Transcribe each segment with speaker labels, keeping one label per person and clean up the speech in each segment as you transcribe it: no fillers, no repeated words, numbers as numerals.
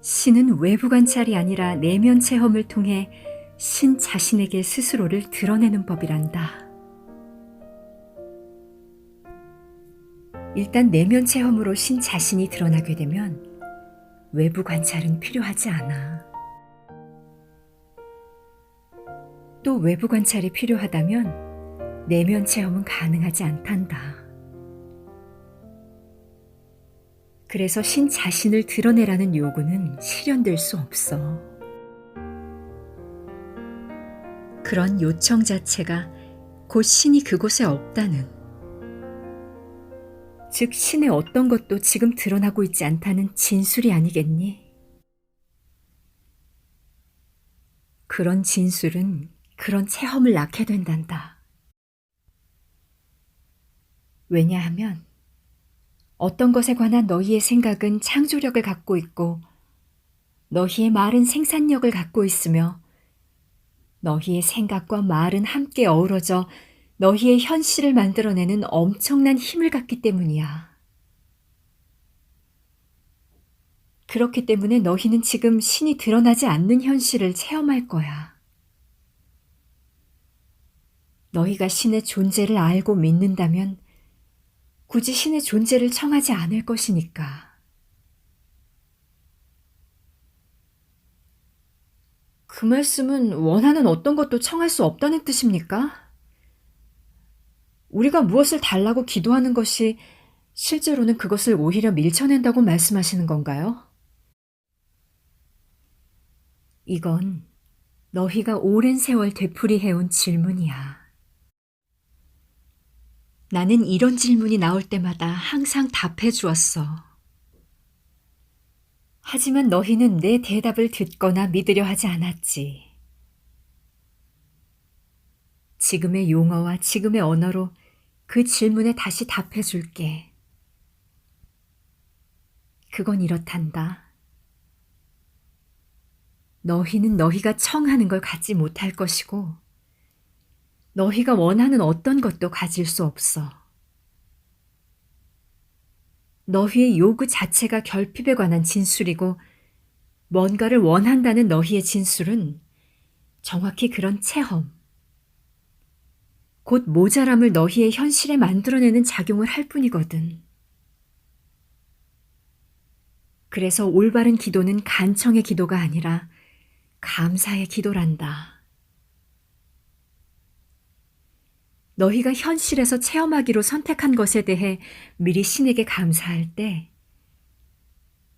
Speaker 1: 신은 외부 관찰이 아니라 내면 체험을 통해 신 자신에게 스스로를 드러내는 법이란다. 일단 내면 체험으로 신 자신이 드러나게 되면 외부 관찰은 필요하지 않아. 또 외부 관찰이 필요하다면 내면 체험은 가능하지 않단다. 그래서 신 자신을 드러내라는 요구는 실현될 수 없어. 그런 요청 자체가 곧 신이 그곳에 없다는, 즉 신의 어떤 것도 지금 드러나고 있지 않다는 진술이 아니겠니? 그런 진술은 그런 체험을 낳게 된단다. 왜냐하면 어떤 것에 관한 너희의 생각은 창조력을 갖고 있고 너희의 말은 생산력을 갖고 있으며 너희의 생각과 말은 함께 어우러져 너희의 현실을 만들어내는 엄청난 힘을 갖기 때문이야. 그렇기 때문에 너희는 지금 신이 드러나지 않는 현실을 체험할 거야. 너희가 신의 존재를 알고 믿는다면 굳이 신의 존재를 청하지 않을 것이니까. 그 말씀은 원하는 어떤 것도 청할 수 없다는 뜻입니까? 우리가 무엇을 달라고 기도하는 것이 실제로는 그것을 오히려 밀쳐낸다고 말씀하시는 건가요? 이건 너희가 오랜 세월 되풀이해온 질문이야. 나는 이런 질문이 나올 때마다 항상 답해 주었어. 하지만 너희는 내 대답을 듣거나 믿으려 하지 않았지. 지금의 용어와 지금의 언어로 그 질문에 다시 답해 줄게. 그건 이렇단다. 너희는 너희가 청하는 걸 갖지 못할 것이고 너희가 원하는 어떤 것도 가질 수 없어. 너희의 요구 자체가 결핍에 관한 진술이고 뭔가를 원한다는 너희의 진술은 정확히 그런 체험, 곧 모자람을 너희의 현실에 만들어내는 작용을 할 뿐이거든. 그래서 올바른 기도는 간청의 기도가 아니라 감사의 기도란다. 너희가 현실에서 체험하기로 선택한 것에 대해 미리 신에게 감사할 때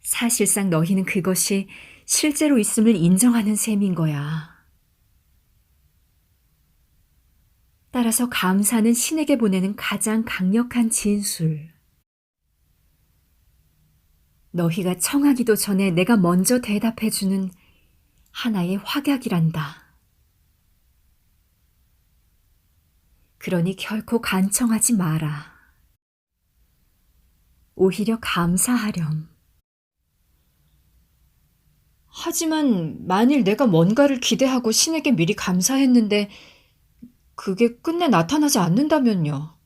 Speaker 1: 사실상 너희는 그것이 실제로 있음을 인정하는 셈인 거야. 따라서 감사는 신에게 보내는 가장 강력한 진술. 너희가 청하기도 전에 내가 먼저 대답해주는 하나의 확약이란다. 그러니 결코 간청하지 마라. 오히려 감사하렴. 하지만 만일 내가 뭔가를 기대하고 신에게 미리 감사했는데 그게 끝내 나타나지 않는다면요.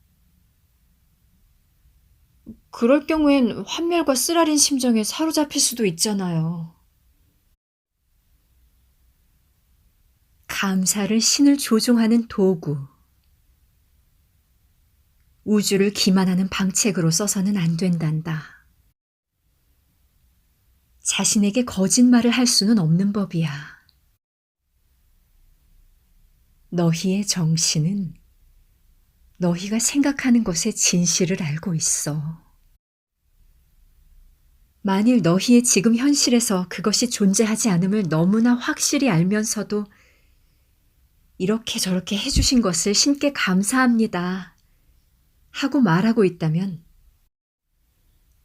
Speaker 1: 그럴 경우엔 환멸과 쓰라린 심정에 사로잡힐 수도 있잖아요. 감사를 신을 조종하는 도구. 우주를 기만하는 방책으로 써서는 안 된단다. 자신에게 거짓말을 할 수는 없는 법이야. 너희의 정신은 너희가 생각하는 것의 진실을 알고 있어. 만일 너희의 지금 현실에서 그것이 존재하지 않음을 너무나 확실히 알면서도 이렇게 저렇게 해주신 것을 신께 감사합니다 하고 말하고 있다면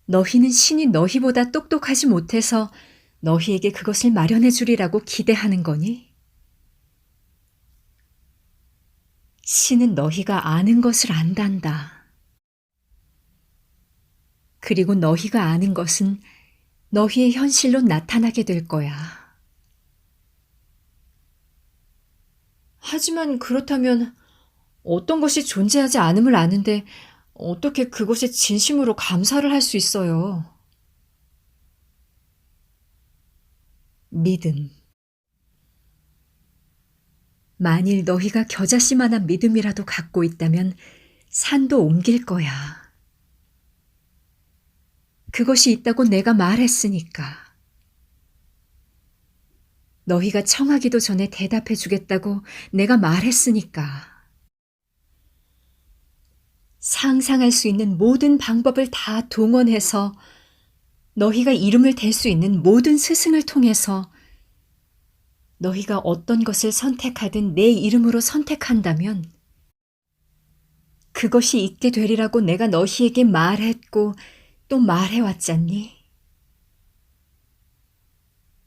Speaker 1: 너희는 신이 너희보다 똑똑하지 못해서 너희에게 그것을 마련해 주리라고 기대하는 거니? 신은 너희가 아는 것을 안단다. 그리고 너희가 아는 것은 너희의 현실로 나타나게 될 거야. 하지만 그렇다면 어떤 것이 존재하지 않음을 아는데 어떻게 그것에 진심으로 감사를 할 수 있어요? 믿음. 만일 너희가 겨자씨만한 믿음이라도 갖고 있다면 산도 옮길 거야. 그것이 있다고 내가 말했으니까. 너희가 청하기도 전에 대답해 주겠다고 내가 말했으니까. 상상할 수 있는 모든 방법을 다 동원해서 너희가 이름을 댈 수 있는 모든 스승을 통해서 너희가 어떤 것을 선택하든 내 이름으로 선택한다면 그것이 있게 되리라고 내가 너희에게 말했고 또 말해왔잖니?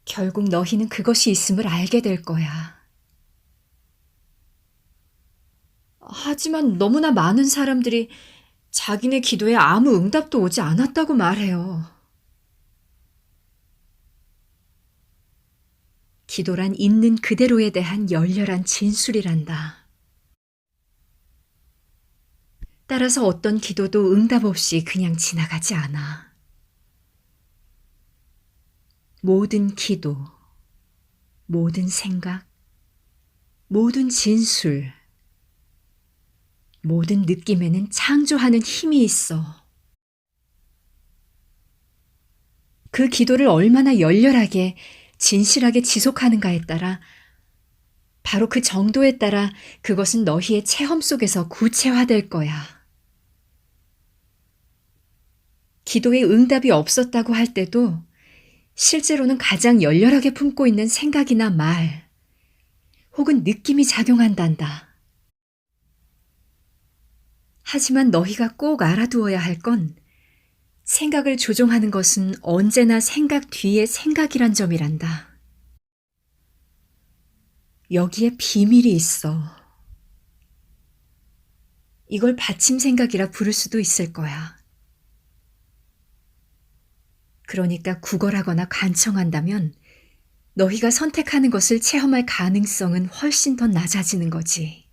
Speaker 1: 결국 너희는 그것이 있음을 알게 될 거야. 하지만 너무나 많은 사람들이 자기네 기도에 아무 응답도 오지 않았다고 말해요. 기도란 있는 그대로에 대한 열렬한 진술이란다. 따라서 어떤 기도도 응답 없이 그냥 지나가지 않아. 모든 기도, 모든 생각, 모든 진술, 모든 느낌에는 창조하는 힘이 있어. 그 기도를 얼마나 열렬하게, 진실하게 지속하는가에 따라, 바로 그 정도에 따라 그것은 너희의 체험 속에서 구체화될 거야. 기도에 응답이 없었다고 할 때도 실제로는 가장 열렬하게 품고 있는 생각이나 말, 혹은 느낌이 작용한단다. 하지만 너희가 꼭 알아두어야 할 건 생각을 조종하는 것은 언제나 생각 뒤에 생각이란 점이란다. 여기에 비밀이 있어. 이걸 받침 생각이라 부를 수도 있을 거야. 그러니까 구걸하거나 간청한다면 너희가 선택하는 것을 체험할 가능성은 훨씬 더 낮아지는 거지.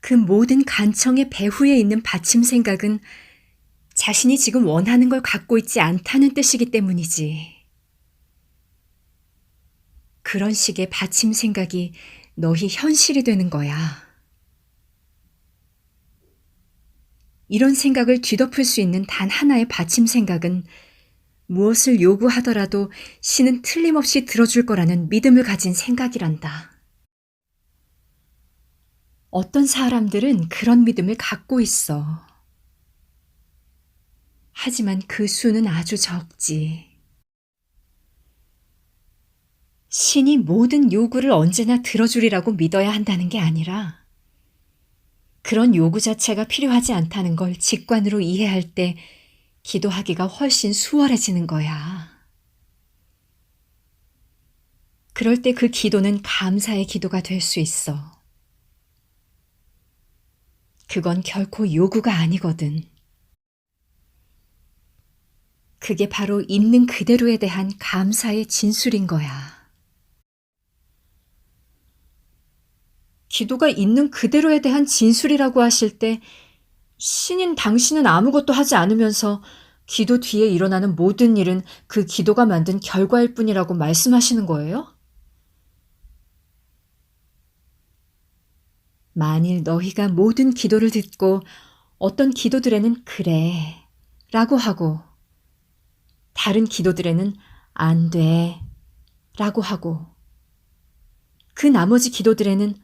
Speaker 1: 그 모든 간청의 배후에 있는 받침 생각은 자신이 지금 원하는 걸 갖고 있지 않다는 뜻이기 때문이지. 그런 식의 받침 생각이 너희 현실이 되는 거야. 이런 생각을 뒤덮을 수 있는 단 하나의 받침 생각은 무엇을 요구하더라도 신은 틀림없이 들어줄 거라는 믿음을 가진 생각이란다. 어떤 사람들은 그런 믿음을 갖고 있어. 하지만 그 수는 아주 적지. 신이 모든 요구를 언제나 들어주리라고 믿어야 한다는 게 아니라 그런 요구 자체가 필요하지 않다는 걸 직관으로 이해할 때 기도하기가 훨씬 수월해지는 거야. 그럴 때 그 기도는 감사의 기도가 될 수 있어. 그건 결코 요구가 아니거든. 그게 바로 있는 그대로에 대한 감사의 진술인 거야. 기도가 있는 그대로에 대한 진술이라고 하실 때 신인 당신은 아무것도 하지 않으면서 기도 뒤에 일어나는 모든 일은 그 기도가 만든 결과일 뿐이라고 말씀하시는 거예요? 만일 너희가 모든 기도를 듣고 어떤 기도들에는 그래 라고 하고 다른 기도들에는 안 돼 라고 하고 그 나머지 기도들에는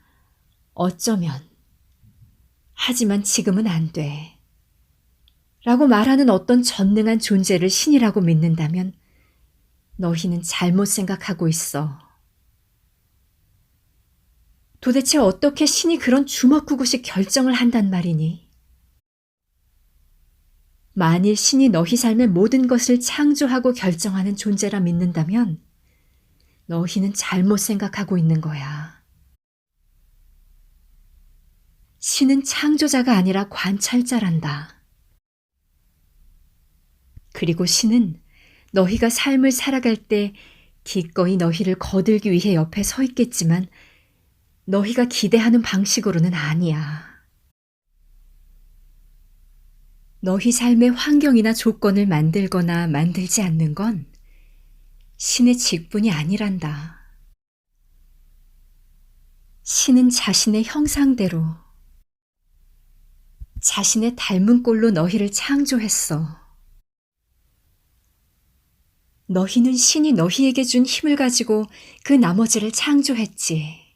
Speaker 1: 어쩌면 하지만 지금은 안 돼 라고 말하는 어떤 전능한 존재를 신이라고 믿는다면 너희는 잘못 생각하고 있어. 도대체 어떻게 신이 그런 주먹구구식 결정을 한단 말이니? 만일 신이 너희 삶의 모든 것을 창조하고 결정하는 존재라 믿는다면 너희는 잘못 생각하고 있는 거야. 신은 창조자가 아니라 관찰자란다. 그리고 신은 너희가 삶을 살아갈 때 기꺼이 너희를 거들기 위해 옆에 서 있겠지만 너희가 기대하는 방식으로는 아니야. 너희 삶의 환경이나 조건을 만들거나 만들지 않는 건 신의 직분이 아니란다. 신은 자신의 형상대로, 자신의 닮은 꼴로 너희를 창조했어. 너희는 신이 너희에게 준 힘을 가지고 그 나머지를 창조했지.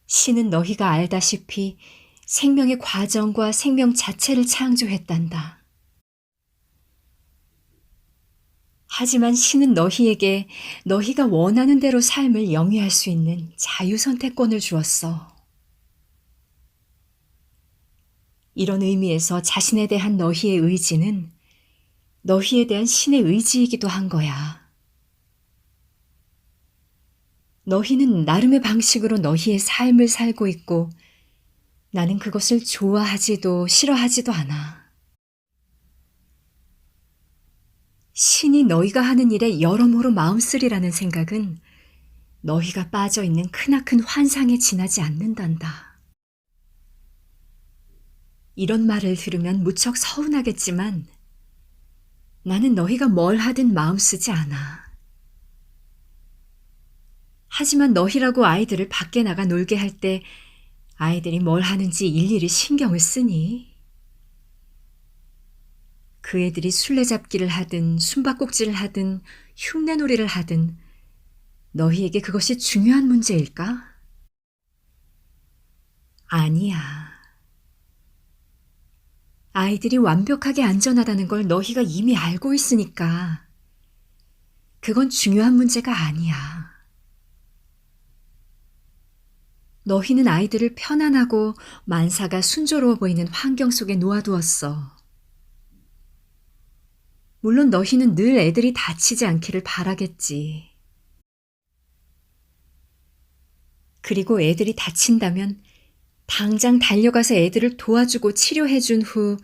Speaker 1: 신은 너희가 알다시피 생명의 과정과 생명 자체를 창조했단다. 하지만 신은 너희에게 너희가 원하는 대로 삶을 영위할 수 있는 자유선택권을 주었어. 이런 의미에서 자신에 대한 너희의 의지는 너희에 대한 신의 의지이기도 한 거야. 너희는 나름의 방식으로 너희의 삶을 살고 있고 나는 그것을 좋아하지도 싫어하지도 않아. 신이 너희가 하는 일에 여러모로 마음 쓰리라는 생각은 너희가 빠져 있는 크나큰 환상에 지나지 않는단다. 이런 말을 들으면 무척 서운하겠지만 나는 너희가 뭘 하든 마음 쓰지 않아. 하지만 너희라고 아이들을 밖에 나가 놀게 할 때 아이들이 뭘 하는지 일일이 신경을 쓰니? 그 애들이 술래잡기를 하든 숨바꼭질을 하든 흉내놀이를 하든 너희에게 그것이 중요한 문제일까? 아니야. 아이들이 완벽하게 안전하다는 걸 너희가 이미 알고 있으니까 그건 중요한 문제가 아니야. 너희는 아이들을 편안하고 만사가 순조로워 보이는 환경 속에 놓아두었어. 물론 너희는 늘 애들이 다치지 않기를 바라겠지. 그리고 애들이 다친다면 당장 달려가서 애들을 도와주고 치료해준 후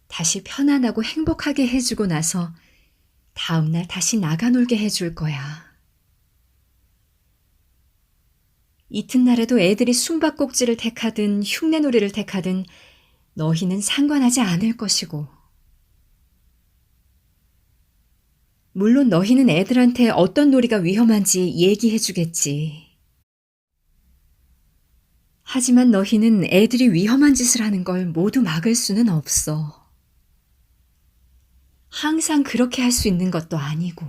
Speaker 1: 다시 편안하고 행복하게 해주고 나서 다음날 다시 나가 놀게 해줄 거야. 이튿날에도 애들이 숨바꼭질을 택하든 흉내놀이를 택하든 너희는 상관하지 않을 것이고 물론 너희는 애들한테 어떤 놀이가 위험한지 얘기해 주겠지. 하지만 너희는 애들이 위험한 짓을 하는 걸 모두 막을 수는 없어. 항상 그렇게 할 수 있는 것도 아니고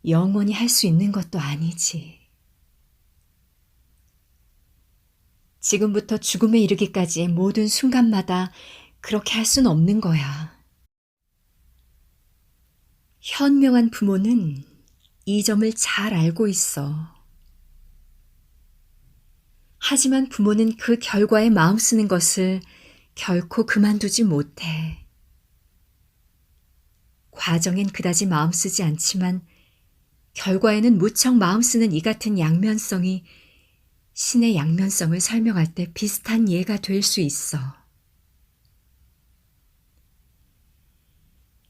Speaker 1: 영원히 할 수 있는 것도 아니지. 지금부터 죽음에 이르기까지의 모든 순간마다 그렇게 할 수는 없는 거야. 현명한 부모는 이 점을 잘 알고 있어. 하지만 부모는 그 결과에 마음 쓰는 것을 결코 그만두지 못해. 과정엔 그다지 마음 쓰지 않지만 결과에는 무척 마음 쓰는 이 같은 양면성이 신의 양면성을 설명할 때 비슷한 예가 될 수 있어.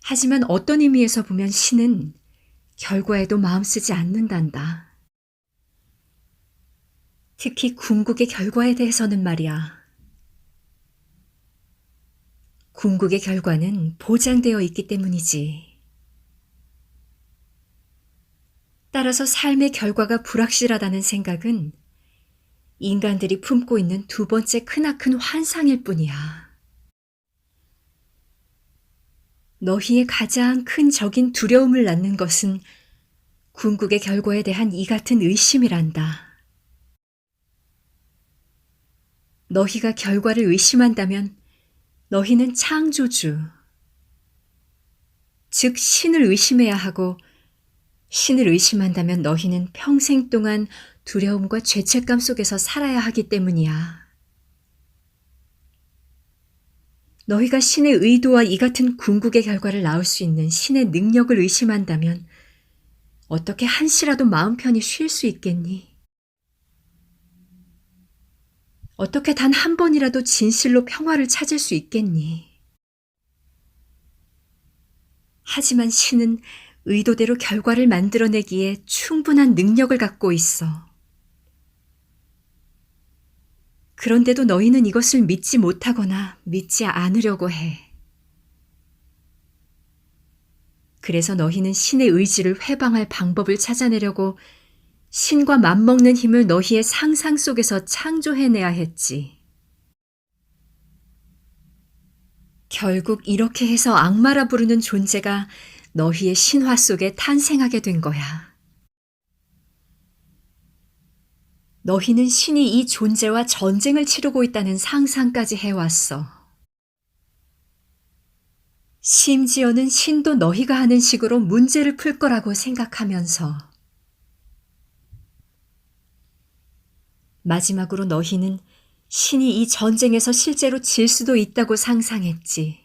Speaker 1: 하지만 어떤 의미에서 보면 신은 결과에도 마음 쓰지 않는단다. 특히 궁극의 결과에 대해서는 말이야. 궁극의 결과는 보장되어 있기 때문이지. 따라서 삶의 결과가 불확실하다는 생각은 인간들이 품고 있는 두 번째 크나큰 환상일 뿐이야. 너희의 가장 큰 적인 두려움을 낳는 것은 궁극의 결과에 대한 이 같은 의심이란다. 너희가 결과를 의심한다면 너희는 창조주, 즉 신을 의심해야 하고 신을 의심한다면 너희는 평생 동안 두려움과 죄책감 속에서 살아야 하기 때문이야. 너희가 신의 의도와 이 같은 궁극의 결과를 낳을 수 있는 신의 능력을 의심한다면 어떻게 한시라도 마음 편히 쉴 수 있겠니? 어떻게 단 한 번이라도 진실로 평화를 찾을 수 있겠니? 하지만 신은 의도대로 결과를 만들어내기에 충분한 능력을 갖고 있어. 그런데도 너희는 이것을 믿지 못하거나 믿지 않으려고 해. 그래서 너희는 신의 의지를 회방할 방법을 찾아내려고 신과 맞먹는 힘을 너희의 상상 속에서 창조해내야 했지. 결국 이렇게 해서 악마라 부르는 존재가 너희의 신화 속에 탄생하게 된 거야. 너희는 신이 이 존재와 전쟁을 치르고 있다는 상상까지 해왔어. 심지어는 신도 너희가 하는 식으로 문제를 풀 거라고 생각하면서. 마지막으로 너희는 신이 이 전쟁에서 실제로 질 수도 있다고 상상했지.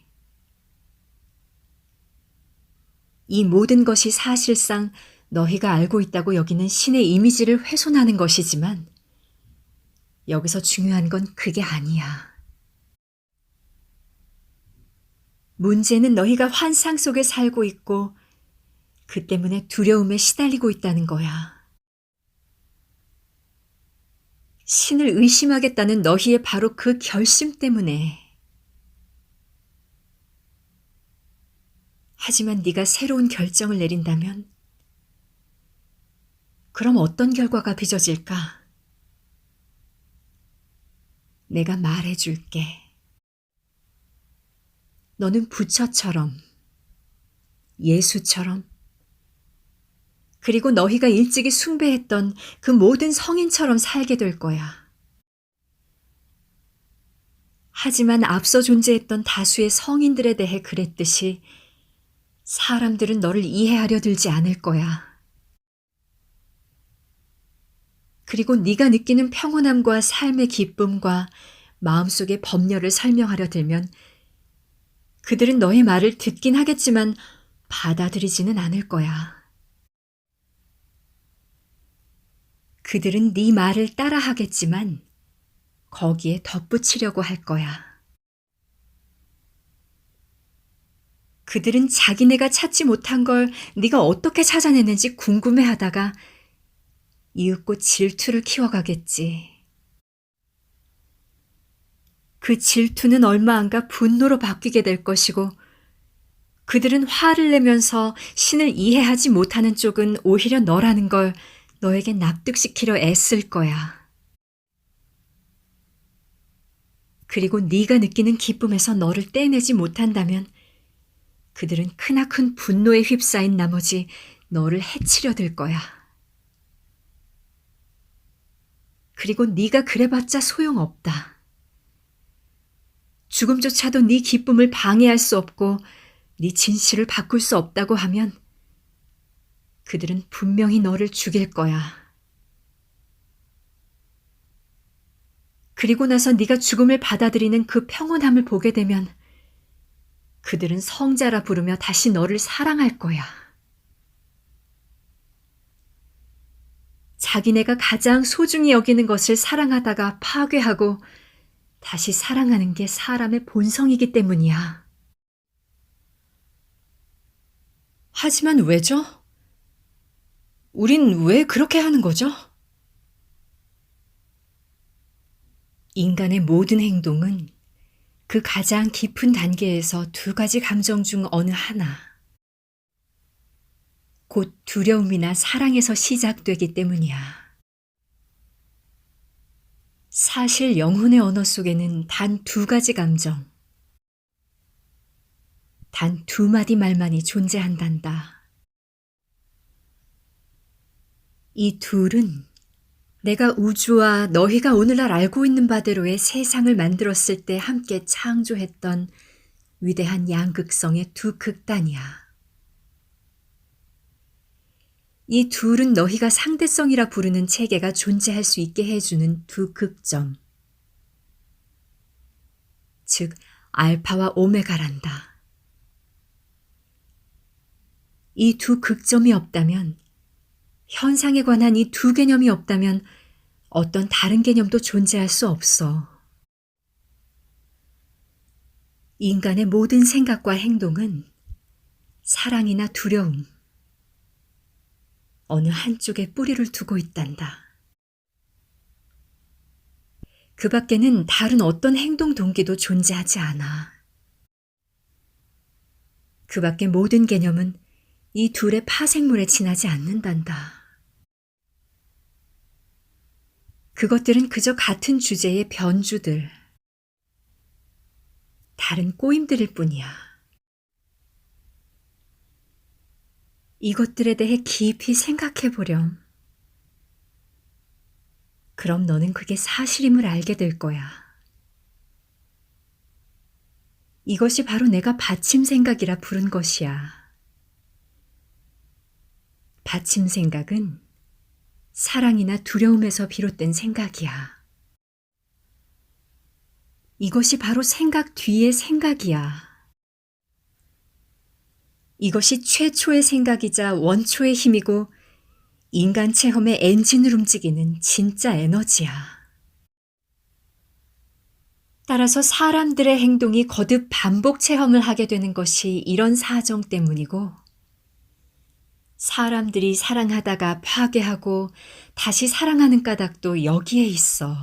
Speaker 1: 이 모든 것이 사실상 너희가 알고 있다고 여기는 신의 이미지를 훼손하는 것이지만 여기서 중요한 건 그게 아니야. 문제는 너희가 환상 속에 살고 있고 그 때문에 두려움에 시달리고 있다는 거야. 신을 의심하겠다는 너희의 바로 그 결심 때문에. 하지만 네가 새로운 결정을 내린다면 그럼 어떤 결과가 빚어질까? 내가 말해줄게. 너는 부처처럼, 예수처럼, 그리고 너희가 일찍이 숭배했던 그 모든 성인처럼 살게 될 거야. 하지만 앞서 존재했던 다수의 성인들에 대해 그랬듯이 사람들은 너를 이해하려 들지 않을 거야. 그리고 네가 느끼는 평온함과 삶의 기쁨과 마음속의 법렬을 설명하려 들면 그들은 너의 말을 듣긴 하겠지만 받아들이지는 않을 거야. 그들은 네 말을 따라하겠지만 거기에 덧붙이려고 할 거야. 그들은 자기네가 찾지 못한 걸 네가 어떻게 찾아냈는지 궁금해하다가 이윽고 질투를 키워가겠지. 그 질투는 얼마 안 가 분노로 바뀌게 될 것이고 그들은 화를 내면서 신을 이해하지 못하는 쪽은 오히려 너라는 걸 너에게 납득시키려 애쓸 거야. 그리고 네가 느끼는 기쁨에서 너를 떼내지 못한다면 그들은 크나큰 분노에 휩싸인 나머지 너를 해치려 들 거야. 그리고 네가 그래봤자 소용없다. 죽음조차도 네 기쁨을 방해할 수 없고 네 진실을 바꿀 수 없다고 하면 그들은 분명히 너를 죽일 거야. 그리고 나서 네가 죽음을 받아들이는 그 평온함을 보게 되면 그들은 성자라 부르며 다시 너를 사랑할 거야. 자기네가 가장 소중히 여기는 것을 사랑하다가 파괴하고 다시 사랑하는 게 사람의 본성이기 때문이야. 하지만 왜죠? 우린 왜 그렇게 하는 거죠? 인간의 모든 행동은 그 가장 깊은 단계에서 두 가지 감정 중 어느 하나, 곧 두려움이나 사랑에서 시작되기 때문이야. 사실 영혼의 언어 속에는 단 두 가지 감정, 단 두 마디 말만이 존재한단다. 이 둘은 내가 우주와 너희가 오늘날 알고 있는 바대로의 세상을 만들었을 때 함께 창조했던 위대한 양극성의 두 극단이야. 이 둘은 너희가 상대성이라 부르는 체계가 존재할 수 있게 해주는 두 극점, 즉 알파와 오메가란다. 이 두 극점이 없다면, 현상에 관한 이 두 개념이 없다면 어떤 다른 개념도 존재할 수 없어. 인간의 모든 생각과 행동은 사랑이나 두려움, 어느 한쪽에 뿌리를 두고 있단다. 그 밖에는 다른 어떤 행동 동기도 존재하지 않아. 그 밖의 모든 개념은 이 둘의 파생물에 지나지 않는단다. 그것들은 그저 같은 주제의 변주들, 다른 꼬임들일 뿐이야. 이것들에 대해 깊이 생각해 보렴. 그럼 너는 그게 사실임을 알게 될 거야. 이것이 바로 내가 받침 생각이라 부른 것이야. 받침 생각은 사랑이나 두려움에서 비롯된 생각이야. 이것이 바로 생각 뒤의 생각이야. 이것이 최초의 생각이자 원초의 힘이고 인간 체험의 엔진을 움직이는 진짜 에너지야. 따라서 사람들의 행동이 거듭 반복 체험을 하게 되는 것이 이런 사정 때문이고, 사람들이 사랑하다가 파괴하고 다시 사랑하는 까닭도 여기에 있어.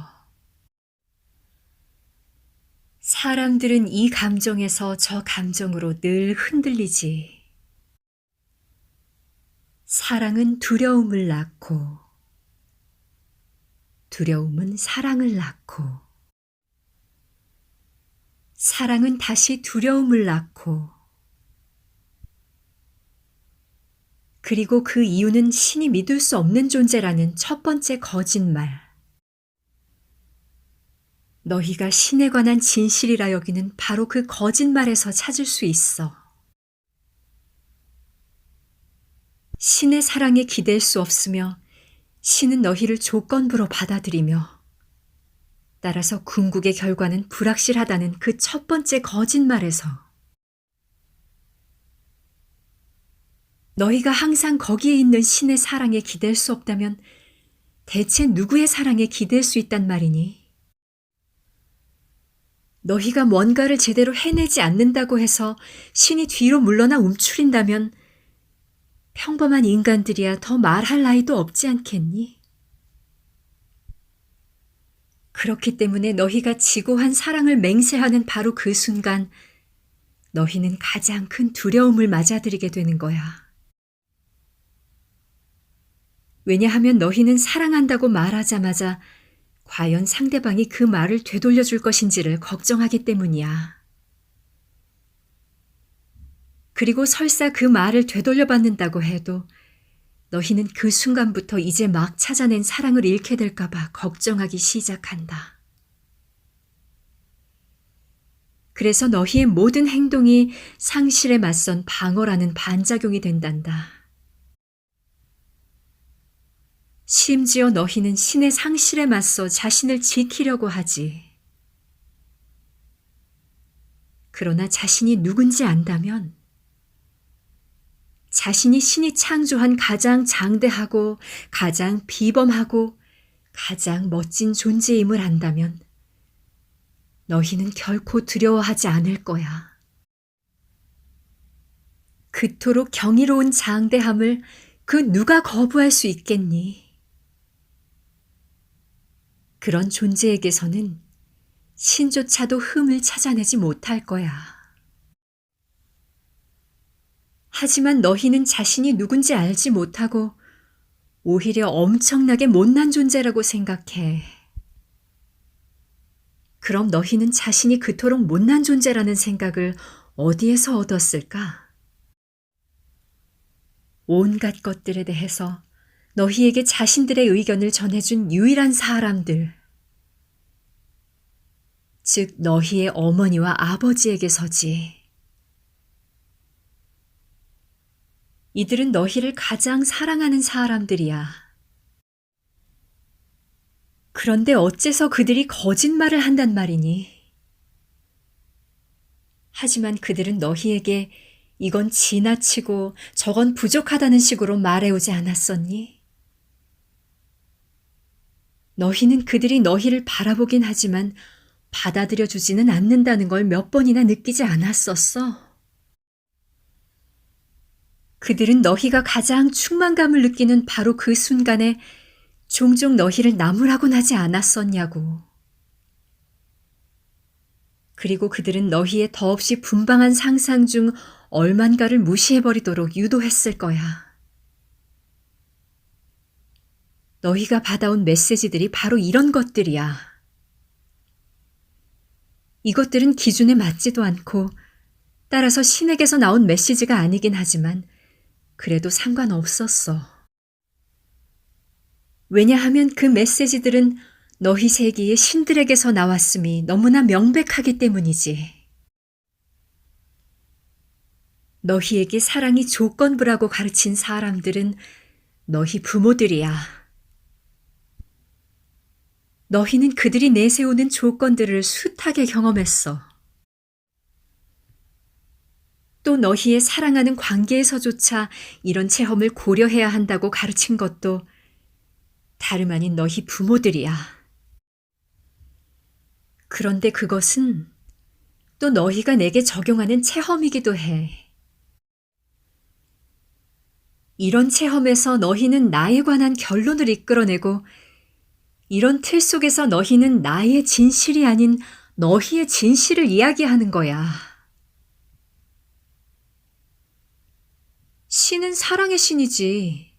Speaker 1: 사람들은 이 감정에서 저 감정으로 늘 흔들리지. 사랑은 두려움을 낳고, 두려움은 사랑을 낳고, 사랑은 다시 두려움을 낳고, 그리고 그 이유는 신이 믿을 수 없는 존재라는 첫 번째 거짓말. 너희가 신에 관한 진실이라 여기는 바로 그 거짓말에서 찾을 수 있어. 신의 사랑에 기댈 수 없으며 신은 너희를 조건부로 받아들이며, 따라서 궁극의 결과는 불확실하다는 그 첫 번째 거짓말에서, 너희가 항상 거기에 있는 신의 사랑에 기댈 수 없다면 대체 누구의 사랑에 기댈 수 있단 말이니? 너희가 뭔가를 제대로 해내지 않는다고 해서 신이 뒤로 물러나 움츠린다면 평범한 인간들이야 더 말할 나위도 없지 않겠니? 그렇기 때문에 너희가 지고한 사랑을 맹세하는 바로 그 순간 너희는 가장 큰 두려움을 맞아들이게 되는 거야. 왜냐하면 너희는 사랑한다고 말하자마자 과연 상대방이 그 말을 되돌려줄 것인지를 걱정하기 때문이야. 그리고 설사 그 말을 되돌려받는다고 해도 너희는 그 순간부터 이제 막 찾아낸 사랑을 잃게 될까봐 걱정하기 시작한다. 그래서 너희의 모든 행동이 상실에 맞선 방어라는 반작용이 된단다. 심지어 너희는 신의 상실에 맞서 자신을 지키려고 하지. 그러나 자신이 누군지 안다면, 자신이 신이 창조한 가장 장대하고 가장 비범하고 가장 멋진 존재임을 안다면 너희는 결코 두려워하지 않을 거야. 그토록 경이로운 장대함을 그 누가 거부할 수 있겠니? 그런 존재에게서는 신조차도 흠을 찾아내지 못할 거야. 하지만 너희는 자신이 누군지 알지 못하고 오히려 엄청나게 못난 존재라고 생각해. 그럼 너희는 자신이 그토록 못난 존재라는 생각을 어디에서 얻었을까? 온갖 것들에 대해서 너희에게 자신들의 의견을 전해준 유일한 사람들, 즉 너희의 어머니와 아버지에게서지. 이들은 너희를 가장 사랑하는 사람들이야. 그런데 어째서 그들이 거짓말을 한단 말이니? 하지만 그들은 너희에게 이건 지나치고 저건 부족하다는 식으로 말해오지 않았었니? 너희는 그들이 너희를 바라보긴 하지만 받아들여주지는 않는다는 걸 몇 번이나 느끼지 않았었어? 그들은 너희가 가장 충만감을 느끼는 바로 그 순간에 종종 너희를 나무라곤 하지 않았었냐고. 그리고 그들은 너희의 더없이 분방한 상상 중 얼만가를 무시해버리도록 유도했을 거야. 너희가 받아온 메시지들이 바로 이런 것들이야. 이것들은 기준에 맞지도 않고 따라서 신에게서 나온 메시지가 아니긴 하지만 그래도 상관없었어. 왜냐하면 그 메시지들은 너희 세기의 신들에게서 나왔음이 너무나 명백하기 때문이지. 너희에게 사랑이 조건부라고 가르친 사람들은 너희 부모들이야. 너희는 그들이 내세우는 조건들을 숱하게 경험했어. 또 너희의 사랑하는 관계에서조차 이런 체험을 고려해야 한다고 가르친 것도 다름 아닌 너희 부모들이야. 그런데 그것은 또 너희가 내게 적용하는 체험이기도 해. 이런 체험에서 너희는 나에 관한 결론을 이끌어내고 이런 틀 속에서 너희는 나의 진실이 아닌 너희의 진실을 이야기하는 거야. 신은 사랑의 신이지.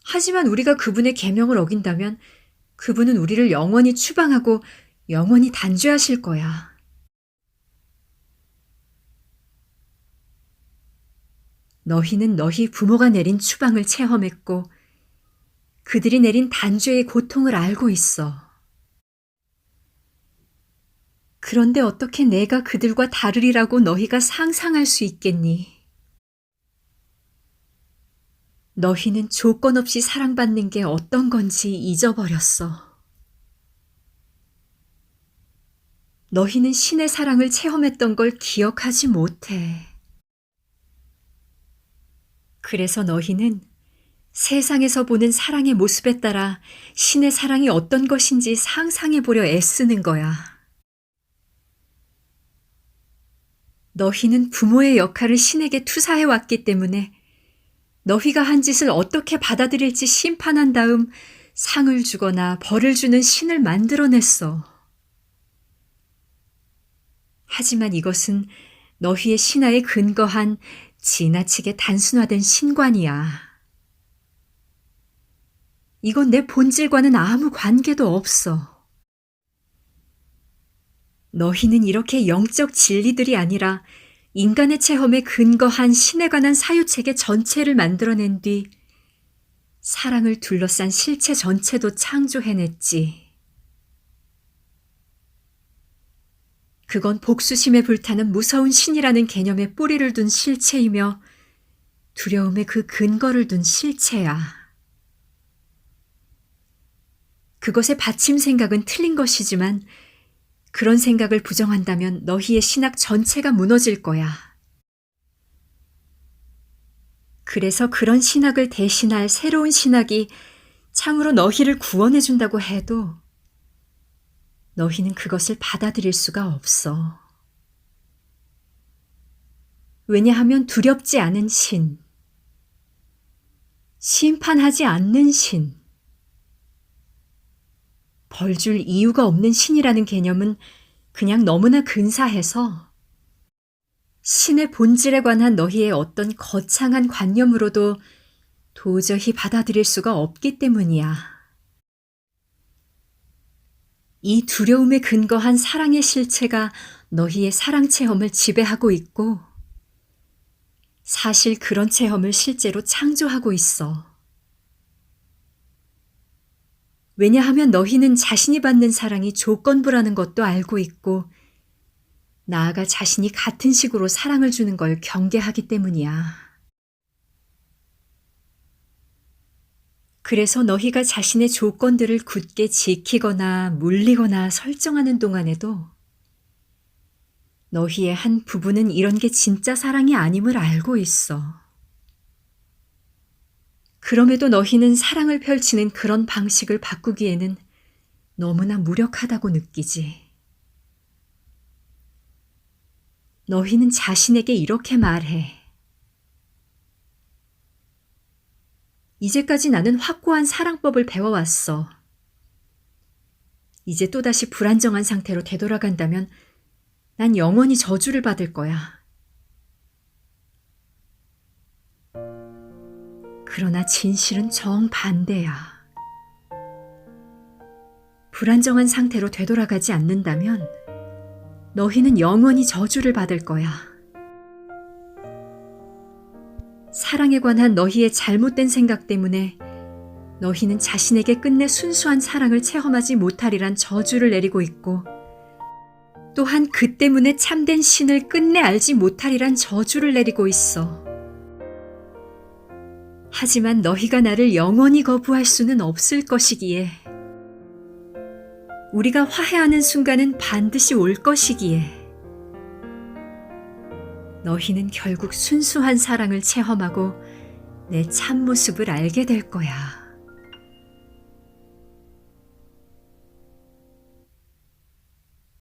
Speaker 1: 하지만 우리가 그분의 계명을 어긴다면 그분은 우리를 영원히 추방하고 영원히 단죄하실 거야. 너희는 너희 부모가 내린 추방을 체험했고 그들이 내린 단죄의 고통을 알고 있어. 그런데 어떻게 내가 그들과 다르리라고 너희가 상상할 수 있겠니? 너희는 조건 없이 사랑받는 게 어떤 건지 잊어버렸어. 너희는 신의 사랑을 체험했던 걸 기억하지 못해. 그래서 너희는 세상에서 보는 사랑의 모습에 따라 신의 사랑이 어떤 것인지 상상해보려 애쓰는 거야. 너희는 부모의 역할을 신에게 투사해왔기 때문에 너희가 한 짓을 어떻게 받아들일지 심판한 다음 상을 주거나 벌을 주는 신을 만들어냈어. 하지만 이것은 너희의 신화에 근거한 지나치게 단순화된 신관이야. 이건 내 본질과는 아무 관계도 없어. 너희는 이렇게 영적 진리들이 아니라 인간의 체험에 근거한 신에 관한 사유체계 전체를 만들어낸 뒤 사랑을 둘러싼 실체 전체도 창조해냈지. 그건 복수심에 불타는 무서운 신이라는 개념에 뿌리를 둔 실체이며 두려움에 그 근거를 둔 실체야. 그것의 받침 생각은 틀린 것이지만 그런 생각을 부정한다면 너희의 신학 전체가 무너질 거야. 그래서 그런 신학을 대신할 새로운 신학이 참으로 너희를 구원해준다고 해도 너희는 그것을 받아들일 수가 없어. 왜냐하면 두렵지 않은 신, 심판하지 않는 신, 벌줄 이유가 없는 신이라는 개념은 그냥 너무나 근사해서 신의 본질에 관한 너희의 어떤 거창한 관념으로도 도저히 받아들일 수가 없기 때문이야. 이 두려움에 근거한 사랑의 실체가 너희의 사랑 체험을 지배하고 있고 사실 그런 체험을 실제로 창조하고 있어. 왜냐하면 너희는 자신이 받는 사랑이 조건부라는 것도 알고 있고 나아가 자신이 같은 식으로 사랑을 주는 걸 경계하기 때문이야. 그래서 너희가 자신의 조건들을 굳게 지키거나 물리거나 설정하는 동안에도 너희의 한 부분은 이런 게 진짜 사랑이 아님을 알고 있어. 그럼에도 너희는 사랑을 펼치는 그런 방식을 바꾸기에는 너무나 무력하다고 느끼지. 너희는 자신에게 이렇게 말해. 이제까지 나는 확고한 사랑법을 배워왔어. 이제 또다시 불안정한 상태로 되돌아간다면 난 영원히 저주를 받을 거야. 그러나 진실은 정반대야. 불안정한 상태로 되돌아가지 않는다면 너희는 영원히 저주를 받을 거야. 사랑에 관한 너희의 잘못된 생각 때문에 너희는 자신에게 끝내 순수한 사랑을 체험하지 못하리란 저주를 내리고 있고, 또한 그 때문에 참된 신을 끝내 알지 못하리란 저주를 내리고 있어. 하지만 너희가 나를 영원히 거부할 수는 없을 것이기에, 우리가 화해하는 순간은 반드시 올 것이기에, 너희는 결국 순수한 사랑을 체험하고 내 참모습을 알게 될 거야.